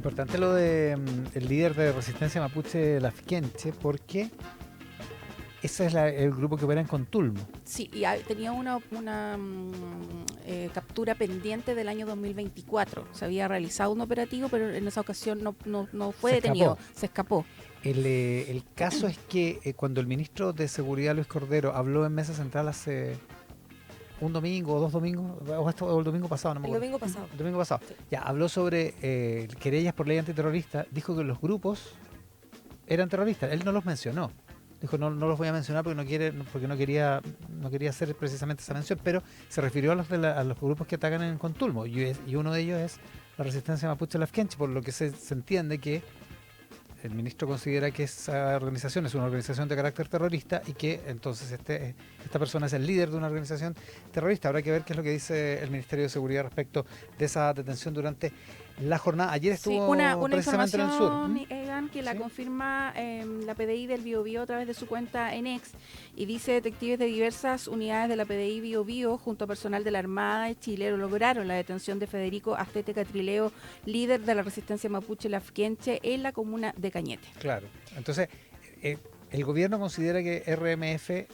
Importante lo de el líder de resistencia mapuche Lafkenche, porque ese es el grupo que opera en Contulmo. Sí, y tenía una captura pendiente del año 2024. Se había realizado un operativo, pero en esa ocasión no fue detenido, se escapó. El caso es que cuando el ministro de Seguridad, Luis Cordero, habló en Mesa Central hace un domingo o 2 domingos, o el domingo pasado, no me acuerdo. El domingo pasado. El domingo pasado. Sí. Ya, habló sobre querellas por ley antiterrorista, dijo que los grupos eran terroristas, él no los mencionó. Dijo, no los voy a mencionar porque no quería hacer precisamente esa mención, pero se refirió a los grupos que atacan en Contulmo, y uno de ellos es la resistencia mapuche Lafkenche, por lo que se entiende que el ministro considera que esa organización es una organización de carácter terrorista y que entonces esta persona es el líder de una organización terrorista. Habrá que ver qué es lo que dice el Ministerio de Seguridad respecto de esa detención durante la jornada. Ayer estuvo una precisamente en el sur. Egan, que la ¿Sí? confirma la PDI del Biobío a través de su cuenta en X, y dice: detectives de diversas unidades de la PDI Biobío junto a personal de la Armada de Chile lograron la detención de Federico Astete Catrileo, líder de la resistencia mapuche Lafkenche en la comuna de Cañete. Claro. Entonces, el gobierno considera que RML,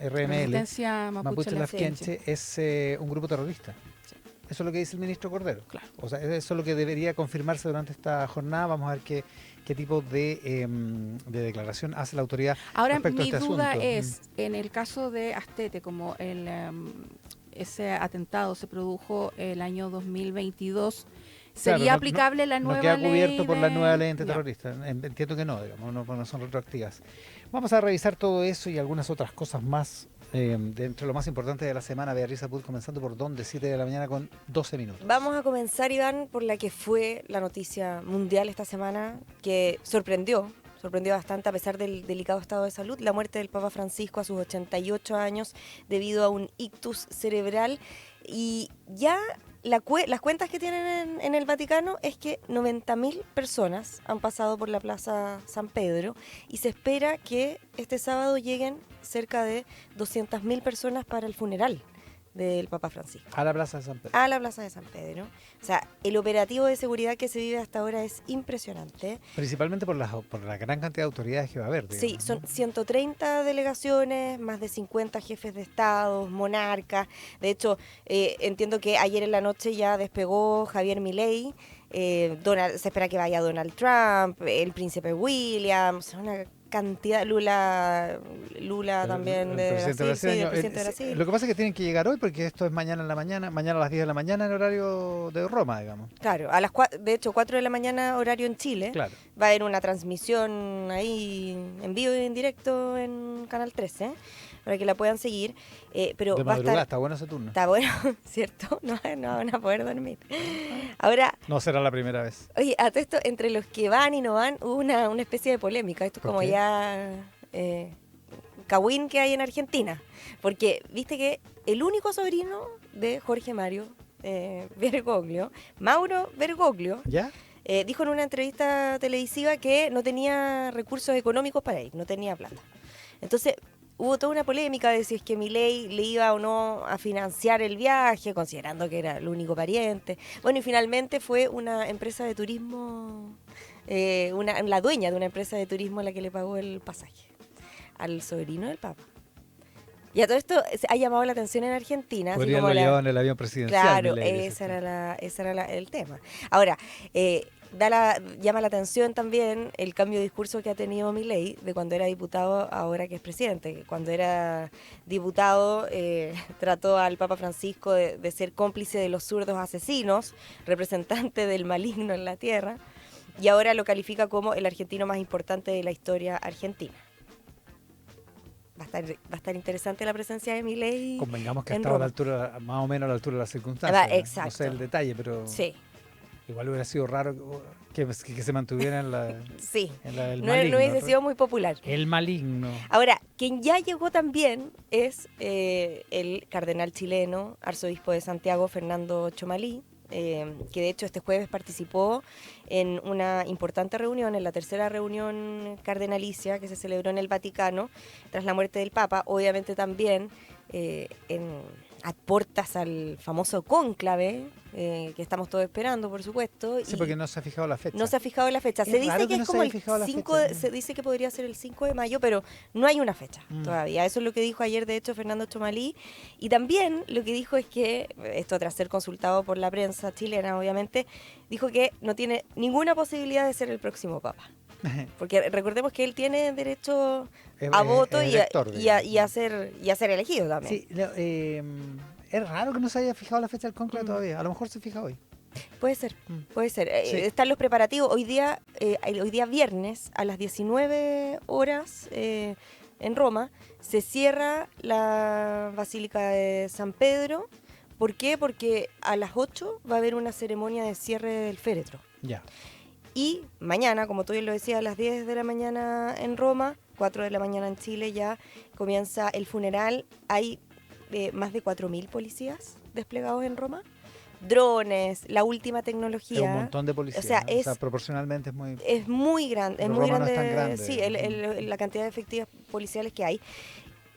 Resistencia Mapuche Lafkenche, es un grupo terrorista. Sí. Eso es lo que dice el ministro Cordero. Claro. O sea, eso es lo que debería confirmarse durante esta jornada. Vamos a ver qué tipo de declaración hace la autoridad. Ahora, respecto a mi este duda asunto. es, en el caso de Astete, como ese atentado se produjo el año 2022, ¿sería Claro, aplicable la nueva ley? No queda cubierto por la nueva ley Ya. antiterrorista. Entiendo que no, digamos, no son retroactivas. Vamos a revisar todo eso y algunas otras cosas más. De entre lo más importante de la semana, Beatriz Apud, comenzando por ¿dónde? 7 de la mañana con 12 minutos. Vamos a comenzar, Iván, por la que fue la noticia mundial esta semana, que sorprendió bastante a pesar del delicado estado de salud, la muerte del Papa Francisco a sus 88 años debido a un ictus cerebral. Y ya las cuentas que tienen en el Vaticano es que 90.000 personas han pasado por la Plaza San Pedro y se espera que este sábado lleguen cerca de 200.000 personas para el funeral del Papa Francisco. A la Plaza de San Pedro. A la Plaza de San Pedro. O sea, el operativo de seguridad que se vive hasta ahora es impresionante. Principalmente por la gran cantidad de autoridades que va a haber. Digamos, Sí, son 130 delegaciones, más de 50 jefes de Estado, monarcas. De hecho, entiendo que ayer en la noche ya despegó Javier Milei. Se espera que vaya Donald Trump, el príncipe William, una cantidad, Lula también, el de presidente Brasil, sí, brasileño. el presidente de Brasil. Lo que pasa es que tienen que llegar hoy porque esto es mañana en la mañana, mañana a las 10 de la mañana en horario de Roma, digamos. Claro, de hecho 4 de la mañana horario en Chile. Claro. Va a haber una transmisión ahí en vivo y en directo en Canal 13, para que la puedan seguir. Pero De va a madrugada, estar, está bueno ese turno. está bueno, ¿cierto? No van a poder dormir. Ahora, No será la primera vez. oye, a todo esto, entre los que van y no van, hubo una especie de polémica. Esto es ¿Por como qué? ya Cagüín que hay en Argentina. Porque viste que el único sobrino de Jorge Mario Bergoglio, Mauro Bergoglio, ¿Ya? dijo en una entrevista televisiva que no tenía recursos económicos para ir, no tenía plata. Entonces hubo toda una polémica de si es que Milei le iba o no a financiar el viaje, considerando que era el único pariente. Bueno, y finalmente fue una empresa de turismo, la dueña de una empresa de turismo la que le pagó el pasaje al sobrino del Papa. Y a todo esto ha llamado la atención en Argentina. Podrían haberlo llevado en el avión presidencial. Claro, Milei, ese era el tema. Ahora, llama la atención también el cambio de discurso que ha tenido Milei de cuando era diputado a ahora que es presidente. Cuando era diputado trató al Papa Francisco de ser cómplice de los zurdos asesinos, representante del maligno en la tierra, y ahora lo califica como el argentino más importante de la historia argentina. Va a estar interesante la presencia de Milei. Convengamos que en estaba a la Roma. altura, más o menos a la altura de las circunstancias. Exacto. No sé el detalle, pero Sí. igual hubiera sido raro que se mantuviera en la, Sí, en la del no maligno. hubiese sido muy popular. El maligno. Ahora, quien ya llegó también es el cardenal chileno, arzobispo de Santiago, Fernando Chomalí, que de hecho este jueves participó en una importante reunión, en la tercera reunión cardenalicia que se celebró en el Vaticano tras la muerte del Papa, obviamente también a puertas al famoso cónclave, que estamos todos esperando, por supuesto. Sí, y porque no se ha fijado la fecha. no se ha fijado la fecha. Es Se dice raro que que no es se como haya el fijado la 5 fecha. se dice que podría ser el 5 de mayo, pero no hay una fecha Mm. todavía. Eso es lo que dijo ayer, de hecho, Fernando Chomalí. Y también lo que dijo es que, esto tras ser consultado por la prensa chilena, obviamente, dijo que no tiene ninguna posibilidad de ser el próximo papa. Porque recordemos que él tiene derecho a voto Es y elector, digamos. a ser elegido también. Sí, es raro que no se haya fijado la fecha del conclave Mm. todavía. A lo mejor se fija hoy. Puede ser, Mm. puede ser. Sí. Están los preparativos. Hoy día viernes, a las 19 horas, en Roma, se cierra la Basílica de San Pedro. ¿Por qué? Porque a las 8 va a haber una ceremonia de cierre del féretro. Ya. Y mañana, como tú bien lo decías, a las 10 de la mañana en Roma, 4 de la mañana en Chile, ya comienza el funeral. Hay más de 4.000 policías desplegados en Roma. Drones, la última Es tecnología. un montón de policías. O sea, proporcionalmente es muy... Es muy grande, es Pero muy Roma no grande, es tan grande. sí, la cantidad de efectivos policiales que hay.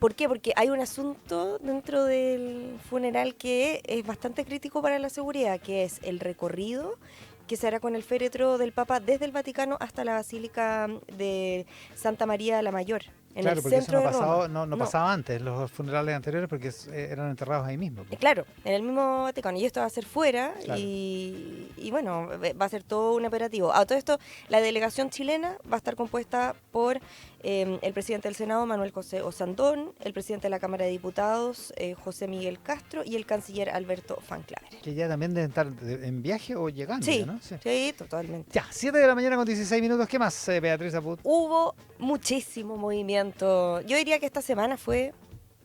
¿Por qué? Porque hay un asunto dentro del funeral que es bastante crítico para la seguridad, que es el recorrido que se hará con el féretro del Papa desde el Vaticano hasta la Basílica de Santa María la Mayor, en Claro, el porque eso centro no, de Roma. no pasaba antes, los funerales anteriores, porque eran enterrados ahí mismo. Po. Claro, en el mismo Vaticano. Y esto va a ser fuera Claro. y bueno, va a ser todo un operativo. A todo esto, la delegación chilena va a estar compuesta por el presidente del Senado, Manuel José Osandón, el presidente de la Cámara de Diputados, José Miguel Castro, y el canciller Alberto Van Claveren. Que ya también deben estar en viaje o llegando, Sí, ya, ¿no? sí, totalmente. Ya, 7 de la mañana con 16 minutos. ¿Qué más, Beatriz Aput? Hubo muchísimo movimiento. Yo diría que esta semana fue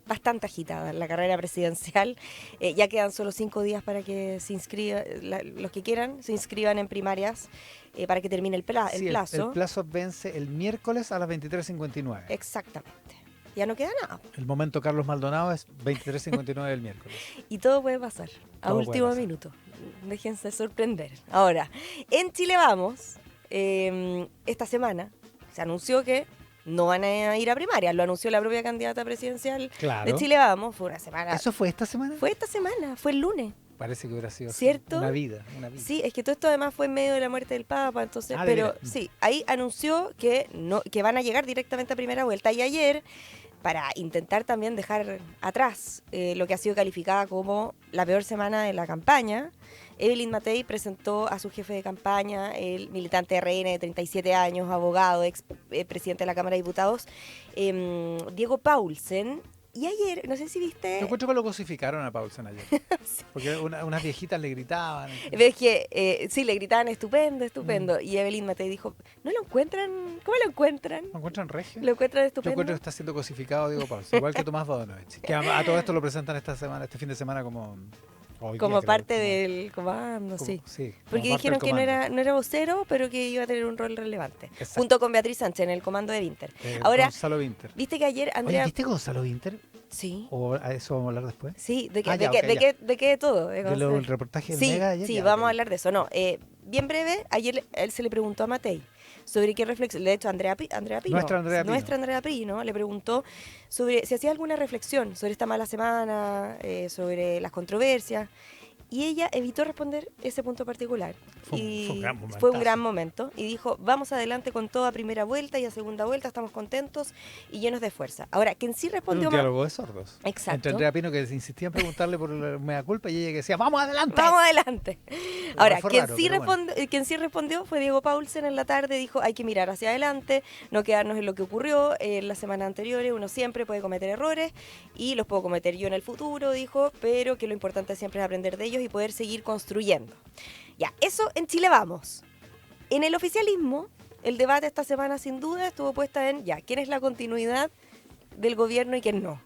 bastante agitada en la carrera presidencial. Ya quedan solo 5 días para que se inscriban, los que quieran, se inscriban en primarias para que termine el plazo. El plazo vence el miércoles a las 23:59. Exactamente. Ya no queda nada. El momento Carlos Maldonado es 23:59 del miércoles. Y todo puede pasar a Todo último puede pasar. minuto. Déjense sorprender. Ahora, en Chile Vamos, esta semana se anunció que no van a ir a primarias. Lo anunció la propia candidata presidencial Claro. de Chile Vamos. Fue una semana. ¿Eso fue esta semana? Fue esta semana, fue el lunes. Parece que hubiera sido ¿Cierto? una vida. Sí, es que todo esto además fue en medio de la muerte del Papa, entonces, Ah, de pero veras. sí, ahí anunció que no, que van a llegar directamente a primera vuelta. Y ayer, para intentar también dejar atrás lo que ha sido calificada como la peor semana de la campaña, Evelyn Matei presentó a su jefe de campaña, el militante RN de 37 años, abogado, ex presidente de la Cámara de Diputados, Diego Paulsen. Y ayer, no sé si viste... Yo encuentro que lo cosificaron a Paulsen ayer. Porque unas viejitas le gritaban. Ves que sí, le gritaban estupendo, estupendo. Y Evelyn Matei dijo, ¿no lo encuentran? ¿Cómo lo encuentran? ¿Lo encuentran regio? ¿Lo encuentran Yo estupendo? encuentro que está siendo cosificado Diego Paulsen, igual que Tomás Bodonovich. Que a todo esto lo presentan este fin de semana como... hoy Como día, creo, parte como- del comando, como- sí. sí, como Porque parte dijeron del que comando. no era vocero, pero que iba a tener un rol relevante. Exacto. Junto con Beatriz Sánchez en el comando de Winter. Eh, Ahora, Gonzalo Winter. ¿viste que ayer Oye, Andrea... ¿viste Gonzalo Winter? Sí, ¿O a eso vamos a hablar después? sí, ¿de qué, Ah, de ya, qué, ok, de ya. qué, de qué de todo? El reportaje del Sí, Mega de ayer. sí, Ya, vamos ok. a hablar de eso. No, bien breve, ayer él se le preguntó a Matei sobre qué reflexión, de hecho Andrea Pino, Nuestra Andrea Pino. nuestra Andrea Pino le preguntó sobre si hacía alguna reflexión sobre esta mala semana, sobre las controversias, y ella evitó responder ese punto particular. Fue un gran Fue un momentazo. gran momento y dijo, vamos adelante con todo a primera vuelta y a segunda vuelta, estamos contentos y llenos de fuerza. Ahora, quien sí Era respondió un más... diálogo de sordos. Exacto. Entre Andrea Pino, que insistía en preguntarle por la mea culpa, y ella que decía, ¡vamos adelante! Vamos adelante. Ahora, fue quien, raro, sí pero bueno. quien sí respondió fue Diego Paulsen en la tarde. Dijo, hay que mirar hacia adelante, no quedarnos en lo que ocurrió en las semanas anteriores. Uno siempre puede cometer errores y los puedo cometer yo en el futuro, dijo, pero que lo importante siempre es aprender de ellos y poder seguir construyendo. Ya, eso en Chile Vamos. En el oficialismo, el debate esta semana sin duda estuvo puesta en, ya, ¿quién es la continuidad del gobierno y quién no?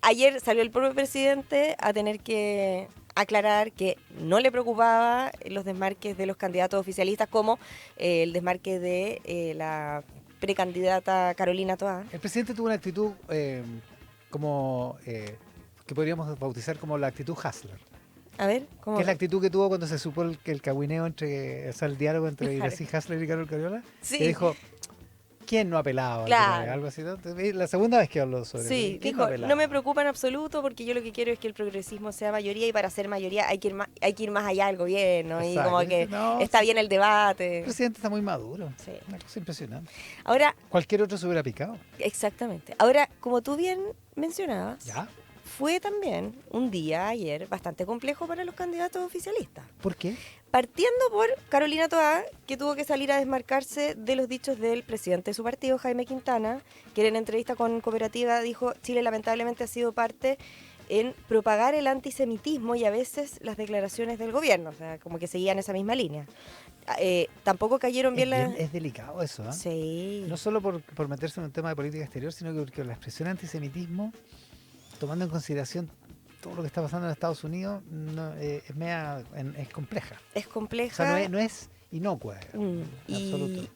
Ayer salió el propio presidente a tener que aclarar que no le preocupaba los desmarques de los candidatos oficialistas como el desmarque de la precandidata Carolina Toá. El presidente tuvo una actitud que podríamos bautizar como la actitud Hassler. A ver, ¿cómo? Que es la actitud que tuvo cuando se supo el cagüineo o sea, el diálogo entre Claro. Iracy Hassler y Carol Cariola. Sí. Que dijo, ¿Quién no ha apelado? Claro. Algo así, ¿no? La segunda vez que hablo sobre eso. Sí, ¿Quién dijo, ha apelado? no me preocupa en absoluto porque yo lo que quiero es que el progresismo sea mayoría y para ser mayoría hay que ir más allá del gobierno y Exacto. como que No, está sí, bien el debate. el presidente está muy maduro. Sí. Una cosa impresionante. Ahora, Cualquier otro se hubiera picado. exactamente. Ahora, como tú bien mencionabas, ¿Ya? fue también un día ayer bastante complejo para los candidatos oficialistas. ¿Por qué? Partiendo por Carolina Toá, que tuvo que salir a desmarcarse de los dichos del presidente de su partido, Jaime Quintana, que en entrevista con Cooperativa dijo: Chile lamentablemente ha sido parte en propagar el antisemitismo y a veces las declaraciones del gobierno, o sea, como que seguían esa misma línea. Tampoco cayeron bien las... Es delicado eso, ¿eh? Sí. No solo por meterse en un tema de política exterior, sino que porque la expresión antisemitismo, tomando en consideración todo lo que está pasando en Estados Unidos, no, es compleja. Es O compleja. sea, no es inocua, digamos, en absoluto.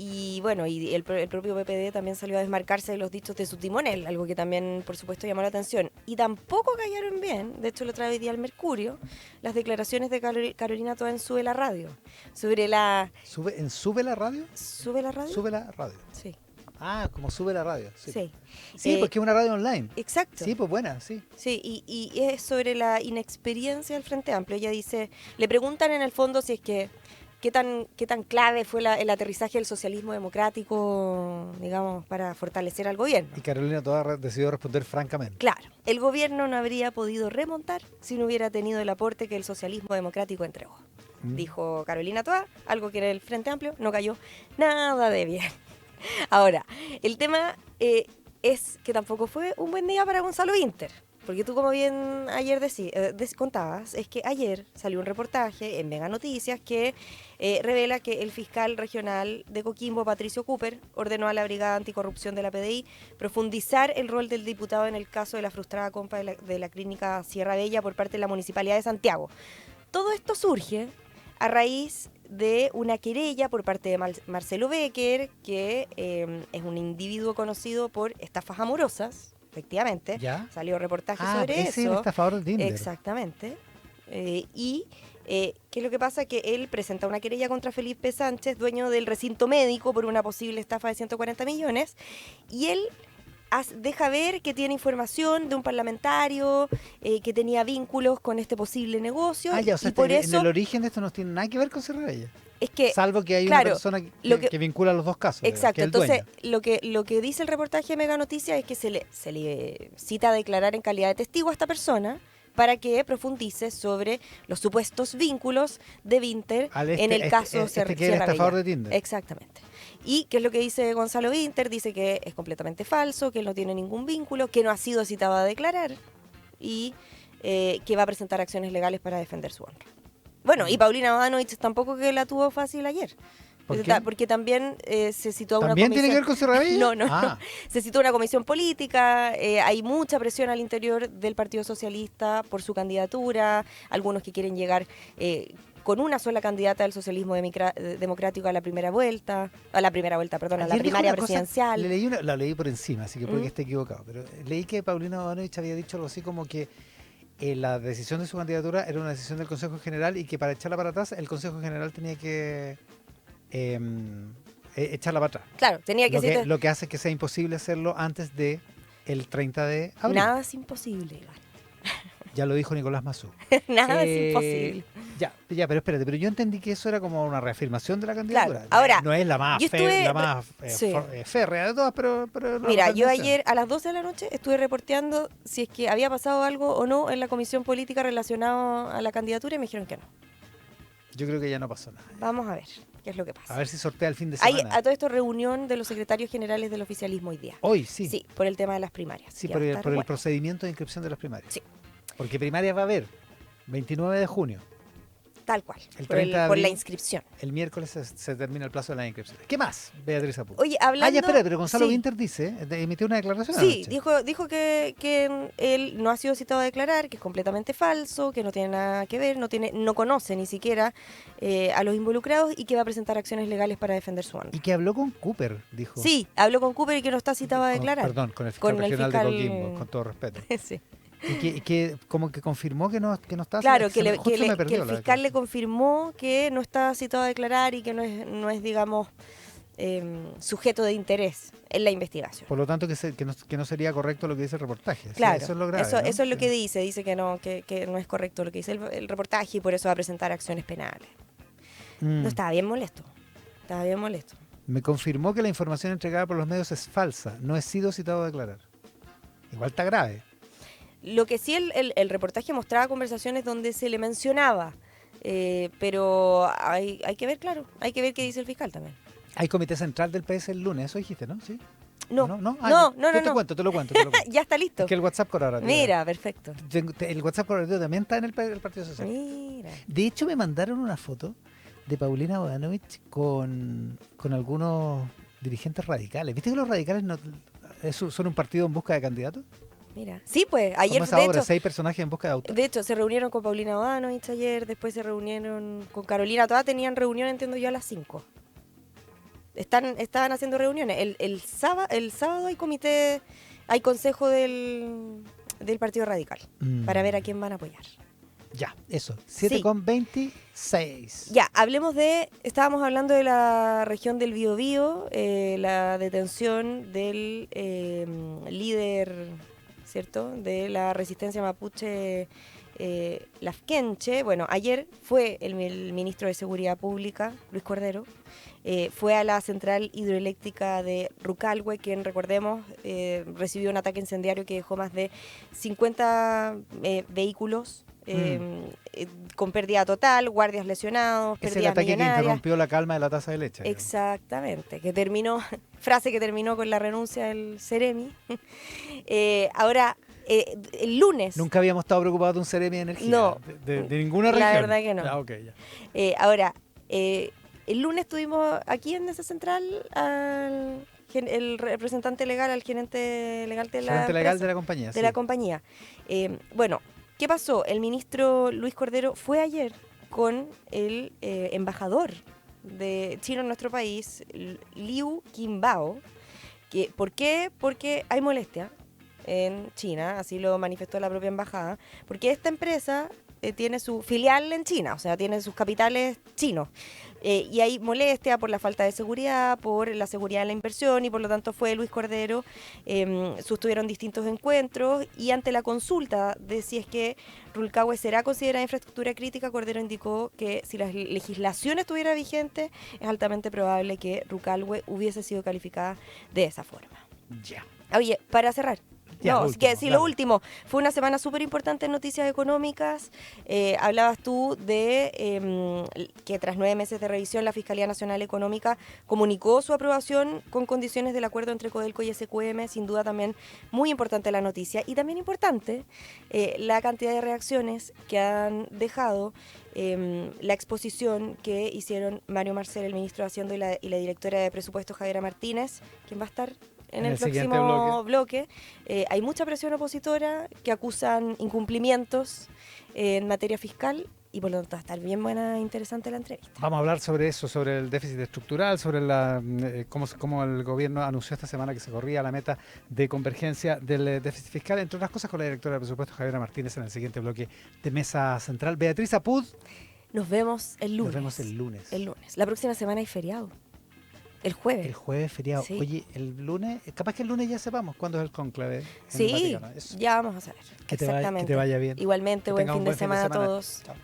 Y bueno, y el propio PPD también salió a desmarcarse de los dichos de su timonel, algo que también, por supuesto, llamó la atención. Y tampoco cayeron bien, de hecho lo trae hoy día al Mercurio, las declaraciones de Carolina Toá en Sube la Radio, sobre la... ¿Sube la radio? ¿Sube la radio? Sube la radio. Sí. Ah, como sube la radio. Sí, Sí. sí, porque es una radio online. Exacto. Sí, pues buena, sí. Sí, y es sobre la inexperiencia del Frente Amplio. Ella dice, le preguntan en el fondo si es que qué tan clave fue el aterrizaje del socialismo democrático, digamos, para fortalecer al gobierno. Y Carolina Toá decidió responder francamente. Claro, el gobierno no habría podido remontar si no hubiera tenido el aporte que el socialismo democrático entregó. Dijo Carolina Toá, algo que era el Frente Amplio, no cayó nada de bien. Ahora, el tema es que tampoco fue un buen día para Gonzalo Vinter. Porque tú, como bien ayer contabas, es que ayer salió un reportaje en Mega Noticias que revela que el fiscal regional de Coquimbo, Patricio Cooper, ordenó a la Brigada Anticorrupción de la PDI profundizar el rol del diputado en el caso de la frustrada compra de la clínica Sierra Bella por parte de la Municipalidad de Santiago. Todo esto surge a raíz de una querella por parte de Marcelo Becker, que es un individuo conocido por estafas amorosas. Efectivamente, ¿Ya? salió reportaje sobre ese eso. es el estafador de Tinder. Exactamente. ¿Qué es lo que pasa? Que él presenta una querella contra Felipe Sánchez, dueño del recinto médico, por una posible estafa de 140 millones, y él deja ver que tiene información de un parlamentario que tenía vínculos con este posible negocio. Ah, ya, o sea, y por en eso el origen de esto no tiene nada que ver con Sierra Bella. es que Salvo que hay claro, una persona lo que- que vincula los dos casos. exacto, que es el entonces dueño. lo que dice el reportaje de Mega Noticias es que se le cita a declarar en calidad de testigo a esta persona para que profundice sobre los supuestos vínculos de Vinter en el caso que era Sierra estafador Bella. de Tinder. Exactamente. ¿Y qué es lo que dice Gonzalo Vinter? Dice que es completamente falso, que él no tiene ningún vínculo, que no ha sido citado a declarar y que va a presentar acciones legales para defender su honra. Bueno, y Paulina Bodanovich tampoco que la tuvo fácil ayer. ¿Por qué? Porque también se citó a una ¿También comisión... tiene que ver con Sierra Bella? No, no, Ah, se citó una comisión política, hay mucha presión al interior del Partido Socialista por su candidatura, algunos que quieren llegar con una sola candidata del socialismo democrático a la primera vuelta, perdón, a la ayer dijo primaria una cosa, presidencial. la leí por encima, así que puede que esté equivocado, pero leí que Paulina Bodanovich había dicho algo así como que la decisión de su candidatura era una decisión del Consejo General y que para echarla para atrás el Consejo General tenía que echarla para atrás. Claro, tenía que ser... Lo que hace que sea imposible hacerlo antes de el 30 de abril. Nada es imposible, Iván. Ya lo dijo Nicolás Mazú. Nada es imposible. Ya, pero espérate, pero yo entendí que eso era como una reafirmación de la candidatura. Claro, ahora, no es la más, yo estuve- sí. férrea de todas, pero Mira, yo reafirmación. ayer a las 12 de la noche estuve reporteando si es que había pasado algo o no en la comisión política relacionado a la candidatura y me dijeron que no. Yo creo que ya no pasó nada. Vamos a ver qué es lo que pasa. A ver si sortea el fin de Hay semana. a todo esto reunión de los secretarios generales del oficialismo hoy día. Hoy, sí. Sí, por el tema de las primarias. Sí, que por va a el, estar por el bueno. procedimiento de inscripción de las primarias. Sí. Porque primarias va a haber 29 de junio. Tal cual, El por, 30 de por la abril. inscripción. El miércoles se termina el plazo de las inscripciones. ¿Qué más, Beatriz Apu? Oye, Ah, hablando... ya, espera, pero Gonzalo sí. Vinter dice, emitió una declaración Sí, anoche. dijo que él no ha sido citado a declarar, que es completamente falso, que no tiene nada que ver, no conoce ni siquiera a los involucrados y que va a presentar acciones legales para defender su honra. Y que habló con Cooper, dijo. Sí, habló con Cooper y que no está citado a declarar. Perdón, con el fiscal Con el regional fiscal- de Coquimbo, con todo respeto. Sí. Y que como que confirmó que no está... Claro, se me- justo me que perdió el la fiscal le declaración. confirmó que no está citado a declarar y que no es digamos, sujeto de interés en la investigación. Por lo tanto, que no sería correcto lo que dice el reportaje. Claro, eso es lo grave, eso ¿no? es lo que dice que no es correcto lo que dice el reportaje y por eso va a presentar acciones penales. No, estaba bien molesto. Me confirmó que la información entregada por los medios es falsa. No he sido citado a declarar. Igual está grave. Lo que sí el reportaje mostraba conversaciones donde se le mencionaba, pero hay que ver, claro, hay que ver qué dice el fiscal también. Hay comité central del PS el lunes, eso dijiste, ¿no? ¿Sí? No, ¿No? no. Te lo cuento. Ya está listo. Es que el WhatsApp corporativo. Mira, perfecto. El WhatsApp corporativo también está en el Partido Social. Mira. De hecho, me mandaron una foto de Paulina Bodanovich con algunos dirigentes radicales. ¿Viste que los radicales son un partido en busca de candidatos? Mira. Sí, pues, ayer, Como esa de obra, hecho, 6 personajes en busca de autor. de hecho, se reunieron con Paulina Bodanovich ayer, después se reunieron con Carolina, todas tenían reunión, entiendo yo, a las 5. Estaban haciendo reuniones. El sábado hay consejo del Partido Radical para ver a quién van a apoyar. Ya, eso. 7:26. Ya, estábamos hablando de la región del Biobío, la detención del líder, ¿cierto?, de la resistencia mapuche, Lafkenche. Bueno, ayer fue el ministro de Seguridad Pública, Luis Cordero, fue a la central hidroeléctrica de Rucalhue, quien, recordemos, recibió un ataque incendiario que dejó más de 50 vehículos con pérdida total, guardias lesionados, Es el pérdidas ataque que millonarias. interrumpió la calma de la taza de leche. Exactamente, frase que terminó con la renuncia del Ceremi. Ahora, el lunes... Nunca habíamos estado preocupados de un Ceremi de energía. No. De ninguna región. La verdad que no. Ah, ok, ya. Ahora, el lunes tuvimos aquí en esa central el representante legal, al gerente legal de la Gerente legal empresa, de la compañía. de la compañía. Bueno, ¿qué pasó? El ministro Luis Cordero fue ayer con el embajador de China en nuestro país, Liu Qimbao. ¿Por qué? Porque hay molestia en China, así lo manifestó la propia embajada, porque esta empresa tiene su filial en China, o sea, tiene sus capitales chinos. Y hay molestia por la falta de seguridad, por la seguridad de la inversión, y por lo tanto fue Luis Cordero, sostuvieron distintos encuentros, y ante la consulta de si es que Rucalhue será considerada infraestructura crítica, Cordero indicó que si la legislación estuviera vigente, es altamente probable que Rucalhue hubiese sido calificada de esa forma. Ya. Oye, para cerrar. Ya, No, último, sí, dale. lo último. Fue una semana súper importante en noticias económicas. Hablabas tú de que tras 9 meses de revisión, la Fiscalía Nacional Económica comunicó su aprobación con condiciones del acuerdo entre Codelco y SQM. Sin duda también muy importante la noticia. Y también importante la cantidad de reacciones que han dejado la exposición que hicieron Mario Marcel, el ministro de Hacienda, y la directora de Presupuestos, Javiera Martínez, quien va a estar en el siguiente próximo bloque. Hay mucha presión opositora que acusan incumplimientos en materia fiscal y por lo tanto va a estar bien buena e interesante la entrevista. Vamos a hablar sobre eso, sobre el déficit estructural, sobre cómo el gobierno anunció esta semana que se corría la meta de convergencia del déficit fiscal, entre otras cosas con la directora de presupuestos, Javiera Martínez, en el siguiente bloque de Mesa Central. Beatriz Apud. Nos vemos el lunes. Nos vemos el lunes. El lunes. La próxima semana hay feriado. El jueves. El jueves feriado. Sí. Oye, el lunes, capaz que el lunes ya sepamos cuándo es el cónclave. en el Sí, Vaticano. Eso. ya vamos a saber. Que te vaya bien. Igualmente, Que buen tengas fin un de buen semana a todos. Chao.